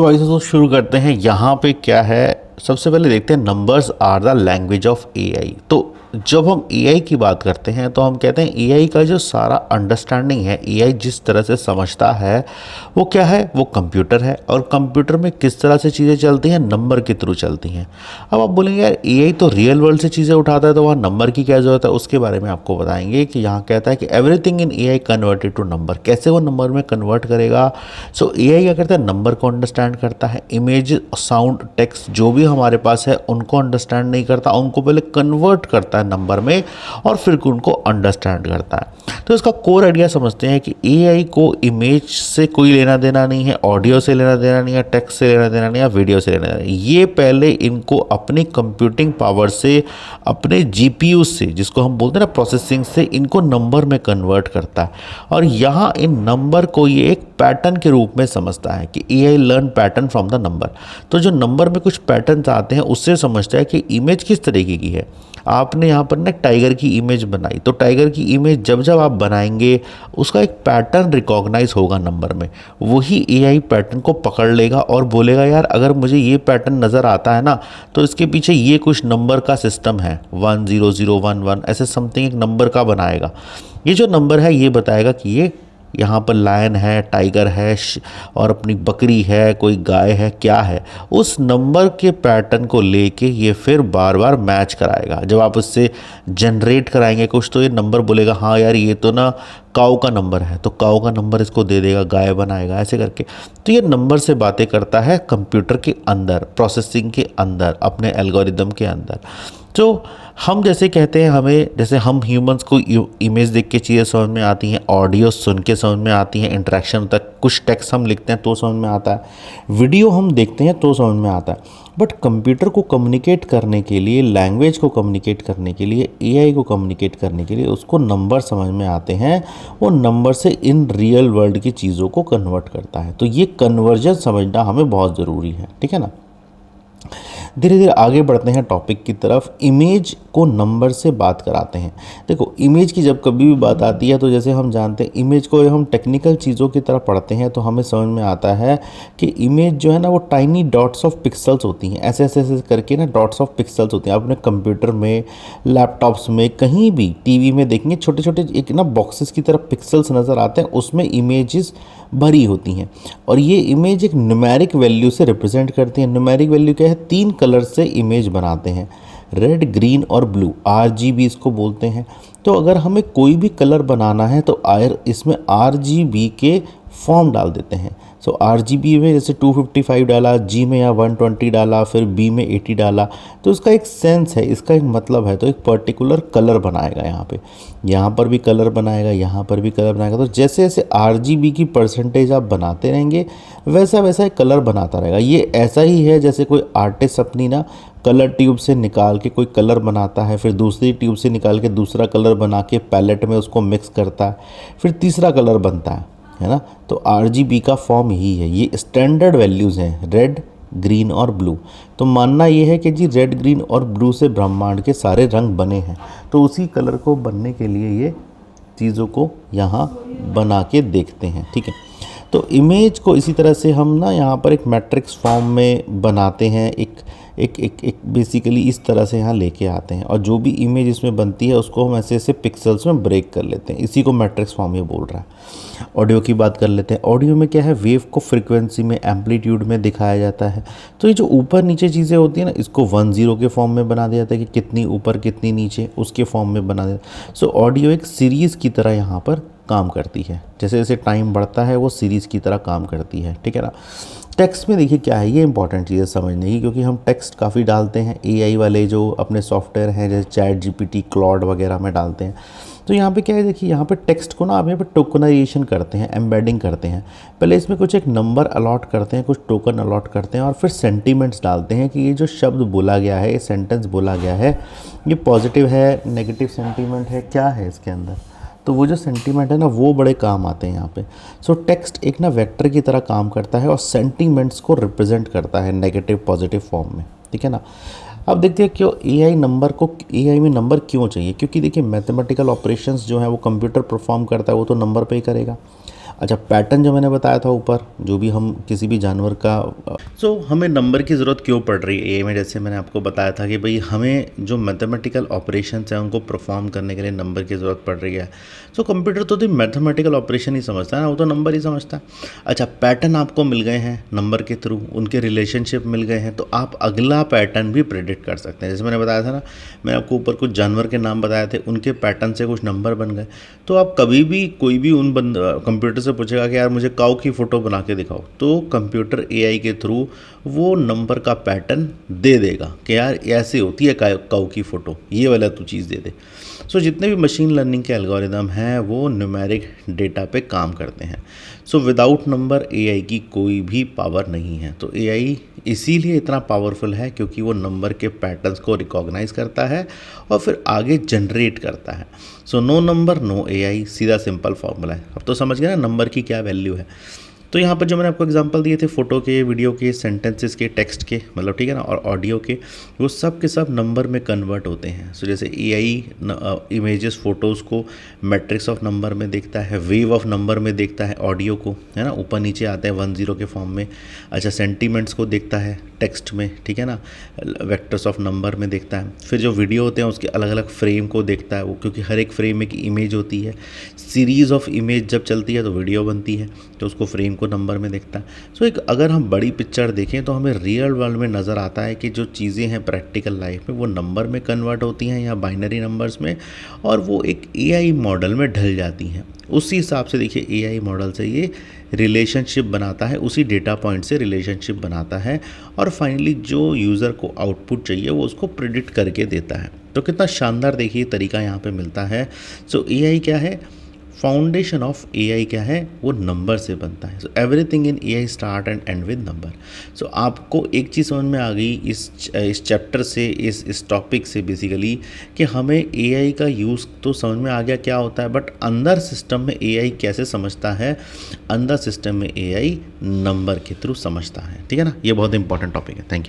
तो ऐसे तो शुरू करते हैं। यहाँ पे क्या है, सबसे पहले देखते हैं numbers are the language of AI. तो जब हम एआई की बात करते हैं तो हम कहते हैं एआई का जो सारा अंडरस्टैंडिंग है, एआई जिस तरह से समझता है वो क्या है, वो कंप्यूटर है। और कंप्यूटर में किस तरह से चीज़ें चलती हैं, नंबर के थ्रू चलती हैं। अब आप बोलेंगे यार एआई तो रियल वर्ल्ड से चीज़ें उठाता है तो वहाँ नंबर की क्या ज़रूरत है, उसके बारे में आपको बताएंगे कि यहाँ कहता है कि everything in AI converted to number. कैसे वो नंबर में कन्वर्ट करेगा। सो एआई क्या करता है, नंबर को अंडरस्टैंड करता है, इमेज साउंड टेक्स्ट जो भी हमारे पास है उनको अंडरस्टैंड नहीं करता, उनको पहले कन्वर्ट करता है नंबर में और फिर उनको अंडरस्टैंड करता है। तो इसका कोर आइडिया समझते हैं कि एआई को इमेज से कोई लेना देना नहीं है, ऑडियो से लेना देना नहीं है, टेक्स्ट से लेना देना नहीं है, वीडियो से लेना देना नहीं है। ये पहले इनको अपनी कंप्यूटिंग पावर से, अपने जीपीयू से, जिसको हम बोलते हैं ना प्रोसेसिंग से, इनको नंबर में कन्वर्ट करता है। और यहाँ इन नंबर को ये एक पैटर्न के रूप में समझता है कि AI learn pattern from the number. तो जो नंबर में कुछ पैटर्न्स आते हैं उससे समझता है कि इमेज किस तरीके की है। आपने यहाँ पर ना टाइगर की इमेज बनाई, तो टाइगर की इमेज जब जब आप बनाएंगे उसका एक पैटर्न रिकॉग्नाइज होगा नंबर में। वही एआई पैटर्न को पकड़ लेगा और बोलेगा यार अगर मुझे ये पैटर्न नज़र आता है ना तो इसके पीछे ये कुछ नंबर का सिस्टम है, 10011 ऐसे समथिंग एक नंबर का बनाएगा। ये जो नंबर है ये बताएगा कि ये यहाँ पर लायन है, टाइगर है और अपनी बकरी है, कोई गाय है, क्या है। उस नंबर के पैटर्न को लेके ये फिर बार बार मैच कराएगा। जब आप उससे जनरेट कराएंगे कुछ तो ये नंबर बोलेगा हाँ यार ये तो ना काऊ का नंबर है, तो काऊ का नंबर इसको दे देगा, गाय बनाएगा, ऐसे करके। तो ये नंबर से बातें करता है कंप्यूटर के अंदर, प्रोसेसिंग के अंदर, अपने एल्गोरिदम के अंदर। तो हम जैसे कहते हैं, हमें जैसे हम ह्यूमंस को इमेज देख के चीज़ें समझ में आती हैं, ऑडियो सुन के समझ में आती हैं, इंटरेक्शन तक, कुछ टेक्स्ट हम लिखते हैं तो समझ में आता है, वीडियो हम देखते हैं तो समझ में आता है। बट कंप्यूटर को कम्युनिकेट करने के लिए, लैंग्वेज को कम्युनिकेट करने के लिए, एआई को कम्युनिकेट करने के लिए उसको नंबर समझ में आते हैं। वो नंबर से इन रियल वर्ल्ड की चीज़ों को कन्वर्ट करता है। तो ये कन्वर्जन समझना हमें बहुत ज़रूरी है, ठीक है ना। धीरे धीरे आगे बढ़ते हैं टॉपिक की तरफ। इमेज को नंबर से बात कराते हैं। देखो इमेज की जब कभी भी बात आती है तो जैसे हम जानते हैं इमेज को हम टेक्निकल चीज़ों की तरह पढ़ते हैं तो हमें समझ में आता है कि इमेज जो है ना वो टाइनी डॉट्स ऑफ पिक्सल्स होती हैं। ऐसे ऐसे ऐसे करके ना डॉट्स ऑफ पिक्सल्स होती हैं। आप अपने कंप्यूटर में, लैपटॉप्स में, कहीं भी टीवी में देखेंगे छोटे छोटे एक ना बॉक्सेस की तरह पिक्सल्स नज़र आते हैं, उसमें इमेजेस भरी होती हैं। और ये इमेज एक न्यूमेरिक वैल्यू से रिप्रेजेंट करती है। न्यूमेरिक वैल्यू क्या है, 3 कलर से इमेज बनाते हैं, रेड, ग्रीन और ब्लू, RGB इसको बोलते हैं। तो अगर हमें कोई भी कलर बनाना है तो इसमें RGB के फॉर्म डाल देते हैं। सो RGB में जैसे 255 डाला, G में या 120 डाला, फिर B में 80 डाला, तो इसका एक सेंस है, इसका एक मतलब है। तो एक पर्टिकुलर कलर बनाएगा, यहाँ पर भी कलर बनाएगा, यहाँ पर भी कलर बनाएगा। तो जैसे जैसे RGB की परसेंटेज आप बनाते रहेंगे वैसा वैसा एक कलर बनाता रहेगा। ये ऐसा ही है जैसे कोई आर्टिस्ट अपनी ना कलर ट्यूब से निकाल के कोई कलर बनाता है, फिर दूसरी ट्यूब से निकाल के दूसरा कलर बना के पैलेट में उसको मिक्स करता है, फिर तीसरा कलर बनता है ना। तो RGB का फॉर्म यही है। ये स्टैंडर्ड वैल्यूज़ हैं, रेड, ग्रीन और ब्लू। तो मानना ये है कि जी रेड, ग्रीन और ब्लू से ब्रह्मांड के सारे रंग बने हैं। तो उसी कलर को बनने के लिए ये चीज़ों को यहाँ बना के देखते हैं, ठीक है। तो इमेज को इसी तरह से हम ना यहाँ पर एक मैट्रिक्स फॉर्म में बनाते हैं, एक बेसिकली इस तरह से यहाँ लेके आते हैं। और जो भी इमेज इसमें बनती है उसको हम ऐसे ऐसे पिक्सल्स में ब्रेक कर लेते हैं। इसी को मैट्रिक्स फॉर्म ये बोल रहा है। ऑडियो की बात कर लेते हैं। ऑडियो में क्या है, वेव को फ्रीक्वेंसी में, एम्पलीट्यूड में दिखाया जाता है। तो ये जो ऊपर नीचे चीज़ें होती हैं ना, इसको 1-0 के फॉर्म में बना दिया जाता है कि कितनी ऊपर कितनी नीचे, उसके फॉर्म में बना दिया। सो ऑडियो एक सीरीज़ की तरह यहाँ पर काम करती है। जैसे जैसे टाइम बढ़ता है वो सीरीज़ की तरह काम करती है, ठीक है ना। टेक्स्ट में देखिए क्या है, ये इंपॉर्टेंट चीज़ है समझने की, क्योंकि हम टेक्स्ट काफ़ी डालते हैं। एआई वाले जो अपने सॉफ्टवेयर हैं जैसे ChatGPT, क्लॉड वगैरह में डालते हैं। तो यहाँ पे क्या है, देखिए यहाँ पे टेक्स्ट को ना आप यहाँ पे टोकनाइजेशन करते हैं, एम्बेडिंग करते हैं। पहले इसमें कुछ एक नंबर अलॉट करते हैं, कुछ टोकन अलॉट करते हैं और फिर सेंटीमेंट्स डालते हैं कि ये जो शब्द बोला गया है, ये सेंटेंस बोला गया है, ये पॉजिटिव है, नेगेटिव सेंटीमेंट है, क्या है इसके अंदर। तो वो जो सेंटीमेंट है ना वो बड़े काम आते हैं यहाँ पे। सो टेक्स्ट एक ना वेक्टर की तरह काम करता है और सेंटीमेंट्स को रिप्रेजेंट करता है नेगेटिव पॉजिटिव फॉर्म में, ठीक है ना। अब देखते हैं क्यों एआई में नंबर क्यों चाहिए। क्योंकि देखिए मैथमेटिकल ऑपरेशंस जो है वो कंप्यूटर परफॉर्म करता है, वो तो नंबर पे ही करेगा। अच्छा, पैटर्न जो मैंने बताया था ऊपर, जो भी हम किसी भी जानवर का हमें नंबर की ज़रूरत क्यों पड़ रही है एआई में? जैसे मैंने आपको बताया था कि भाई हमें जो मैथमेटिकल ऑपरेशंस हैं उनको परफॉर्म करने के लिए नंबर की ज़रूरत पड़ रही है। कंप्यूटर तो मैथमेटिकल ऑपरेशन ही समझता है ना, वो तो नंबर ही समझता है। अच्छा, पैटर्न आपको मिल गए हैं नंबर के थ्रू, उनके रिलेशनशिप मिल गए हैं, तो आप अगला पैटर्न भी प्रेडिक्ट कर सकते हैं। जैसे मैंने बताया था ना, मैंने आपको ऊपर कुछ जानवर के नाम बताए थे, उनके पैटर्न से कुछ नंबर बन गए। तो आप कभी भी कोई भी कंप्यूटर से पूछेगा कि यार मुझे काऊ की फ़ोटो बना के दिखाओ, तो कंप्यूटर एआई के थ्रू वो नंबर का पैटर्न दे देगा कि यार ऐसे होती है काऊ की फ़ोटो, ये वाला तू चीज़ दे दे। जितने भी मशीन लर्निंग के एल्गोरिदम हैं वो न्यूमेरिक डेटा पे काम करते हैं। विदाउट नंबर एआई की कोई भी पावर नहीं है। तो एआई इसीलिए इतना पावरफुल है क्योंकि वो नंबर के पैटर्न्स को रिकॉग्नाइज करता है और फिर आगे जनरेट करता है। नो नंबर नो एआई, सीधा सिंपल फॉर्मूला है। अब तो समझ गए ना नंबर की क्या वैल्यू है। तो यहाँ पर जो मैंने आपको एग्जांपल दिए थे फ़ोटो के, वीडियो के, सेंटेंसेस के, टेक्स्ट के, मतलब ठीक है ना, और ऑडियो के, वो सब के सब नंबर में कन्वर्ट होते हैं। जैसे एआई इमेजेस फ़ोटोज़ को मैट्रिक्स ऑफ नंबर में देखता है, वेव ऑफ नंबर में देखता है, ऑडियो को, है ना, ऊपर नीचे आते हैं 1-0 के फॉर्म में। अच्छा, सेंटीमेंट्स को देखता है टेक्स्ट में, ठीक है ना, वेक्टर्स ऑफ नंबर में देखता है। फिर जो वीडियो होते हैं उसके अलग अलग फ्रेम को देखता है वो, क्योंकि हर एक फ्रेम एक इमेज होती है। सीरीज़ ऑफ इमेज जब चलती है तो वीडियो बनती है, तो उसको फ्रेम को नंबर में देखता है। एक अगर हम बड़ी पिक्चर देखें तो हमें रियल वर्ल्ड में नज़र आता है कि जो चीज़ें हैं प्रैक्टिकल लाइफ में वो नंबर में कन्वर्ट होती हैं या बाइनरी नंबर्स में, और वो एक एआई मॉडल में ढल जाती हैं। उसी हिसाब से देखिए एआई मॉडल से ये रिलेशनशिप बनाता है, उसी डेटा पॉइंट से रिलेशनशिप बनाता है, और फाइनली जो यूज़र को आउटपुट चाहिए वो उसको प्रिडिक्ट करके देता है। तो कितना शानदार देखिए तरीका यहाँ पे मिलता है। एआई क्या है? फाउंडेशन ऑफ एआई क्या है? वो नंबर से बनता है। Everything in AI start and and with number. आपको एक चीज़ समझ में आ गई इस चैप्टर से, इस टॉपिक से बेसिकली, कि हमें एआई का यूज़ तो समझ में आ गया क्या होता है, बट अंदर सिस्टम में एआई कैसे समझता है। अंदर सिस्टम में एआई नंबर के थ्रू समझता है, ठीक है ना। ये बहुत इंपॉर्टेंट टॉपिक है। Thank you.